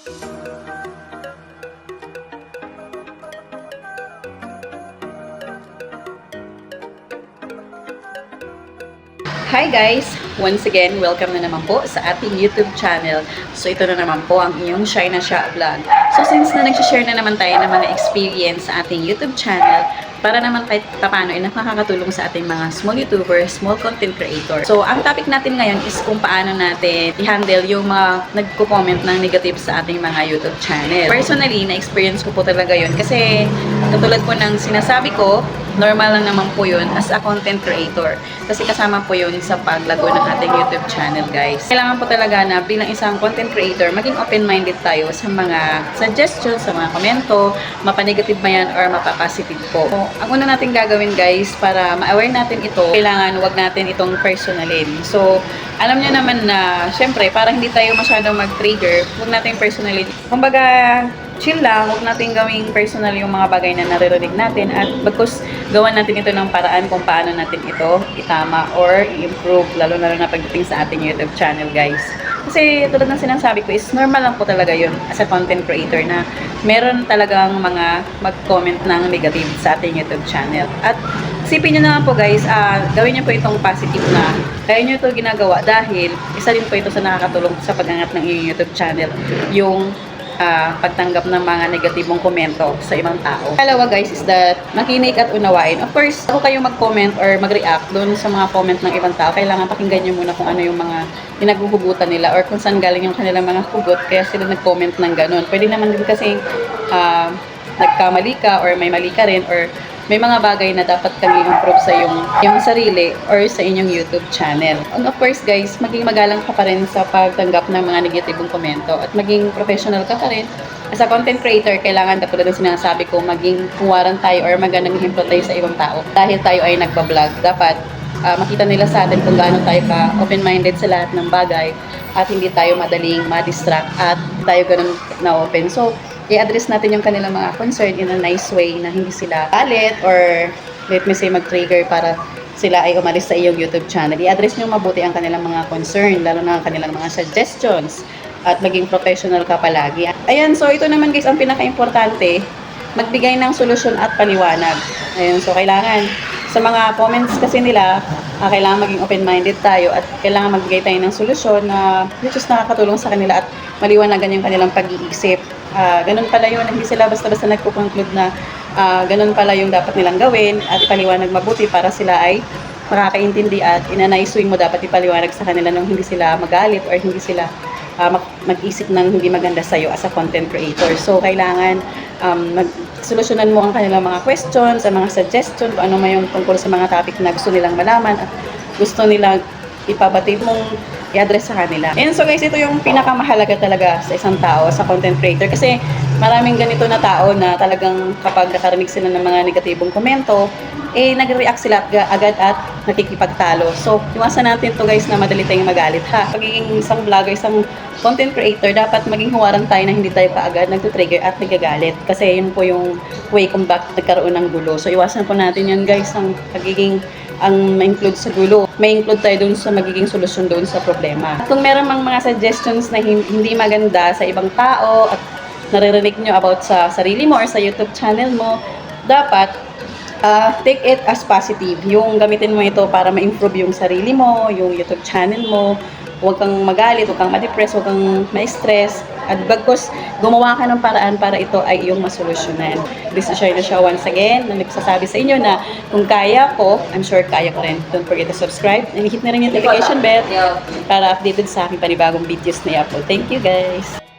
Hi guys! Once again, welcome na naman po sa ating YouTube channel. So ito na naman po ang inyong Shy na Sha Vlog. So since na nag-share na naman tayo ng mga experience sa ating YouTube channel, para naman kahit paano ay nakakatulong sa ating mga small YouTubers, small content creator. So ang topic natin ngayon is kung paano natin i-handle yung mga nagko-comment ng negative sa ating mga YouTube channel. Personally, na-experience ko po talaga yun kasi katulad po ng sinasabi ko, normal lang naman po yun as a content creator. Kasi kasama po yun sa paglago ng ating YouTube channel, guys. Kailangan po talaga na bilang isang content creator, maging open-minded tayo sa mga suggestions, sa mga komento, mapa-negative ba yan or mapa-positive po. So, ang una natin gagawin, guys, para ma-aware natin ito, kailangan wag natin itong personalin. So, alam niyo naman na, syempre, para hindi tayo masyadong mag-trigger, wag natin personalin. Kumbaga, chill lang, huwag natin gawing personal yung mga bagay na naririnig natin at bagkus gawan natin ito ng paraan kung paano natin ito itama or i-improve, lalo na pagdating sa ating YouTube channel, guys. Kasi tulad ng sinasabi ko is normal lang po talaga yun as a content creator na meron talagang mga mag-comment ng negative sa ating YouTube channel. At isipin nyo naman po, guys, gawin nyo po itong positive na kaya nyo ito ginagawa dahil isa din po ito sa nakakatulong sa pag-angat ng inyong YouTube channel, yung pagtanggap ng mga negatibong komento sa ibang tao. Kalawa, guys, is that makinig at unawain. Of course, ako kayo mag-comment or mag-react doon sa mga comment ng ibang tao, kailangan pakinggan nyo muna kung ano yung mga pinaghuhugutan nila or kung saan galing yung kanilang mga hugot kaya sila nag-comment ng ganun. Pwede naman din kasi nagkamali ka or may mali ka rin or may mga bagay na dapat kang i-improve sa yung sarili or sa inyong YouTube channel. And of course, guys, maging magalang ka pa rin sa pagtanggap ng mga negatibong komento at maging professional ka pa rin. As a content creator, kailangan katulad ng sinasabi ko, maging huwaran tayo or magandang himpo tayo sa ibang tao. Dahil tayo ay nagbablog, dapat makita nila sa atin kung gaano tayo ka open-minded sa lahat ng bagay at hindi tayo madaling ma-distract at tayo ganun na open. So, i-address natin yung kanilang mga concern in a nice way na hindi sila galit or let me say mag-trigger para sila ay umalis sa iyong YouTube channel. I-address nyo mabuti ang kanilang mga concern, lalo na ang kanilang mga suggestions at maging professional ka palagi. Ayan, so ito naman, guys, ang pinaka-importante, magbigay ng solusyon at paliwanag. Ayan, so kailangan sa mga comments kasi nila, kailangan maging open-minded tayo at kailangan magbigay tayo ng solusyon na which is nakakatulong sa kanila at maliwanagan yung kanilang pag-iisip. Ganun pala yun, hindi sila basta-basta nagpo-conclude na ganun pala yung dapat nilang gawin at ipaliwanag mabuti para sila ay makakaintindi at in a nice way mo dapat ipaliwanag sa kanila nung hindi sila magalit or hindi sila mag-isip ng hindi maganda sa'yo as a content creator. So, kailangan solusyonan mo ang kanilang mga questions, ang mga suggestions, ano man yung tungkol sa mga topic na gusto nilang malaman at gusto nilang ipabatid mong i-address sa kanila. And so, guys, ito yung pinakamahalaga talaga sa isang tao, sa content creator. Kasi maraming ganito na tao na talagang kapag nakarinig sila ng mga negatibong komento, nag-react sila agad at nakikipagtalo. So, iwasan natin to, guys, na madali tayong magalit, ha. Pagiging isang vlogger, isang content creator, dapat maging huwaran tayo na hindi tayo kaagad nagtutrigger at nagagalit. Kasi yun po yung way kung bakit nagkaroon ng gulo. So, iwasan po natin yan, guys, ang pagiging ang ma-include sa gulo. May include tayo dun sa magiging solusyon dun sa problema. At kung meron mang mga suggestions na hindi maganda sa ibang tao at naririnig nyo about sa sarili mo or sa YouTube channel mo, dapat take it as positive. Yung gamitin mo ito para ma-improve yung sarili mo, yung YouTube channel mo. Huwag kang magalit, huwag kang ma-depress, huwag kang ma-stress. At bagkus, gumawa ka ng paraan para ito ay iyong masolusyonan. This is Shy na Sha once again, na nagsasabi sa inyo na kung kaya ko, I'm sure kaya ko rin. Don't forget to subscribe and hit na rin yung notification bell para updated sa aking panibagong videos na i-upload. Thank you, guys!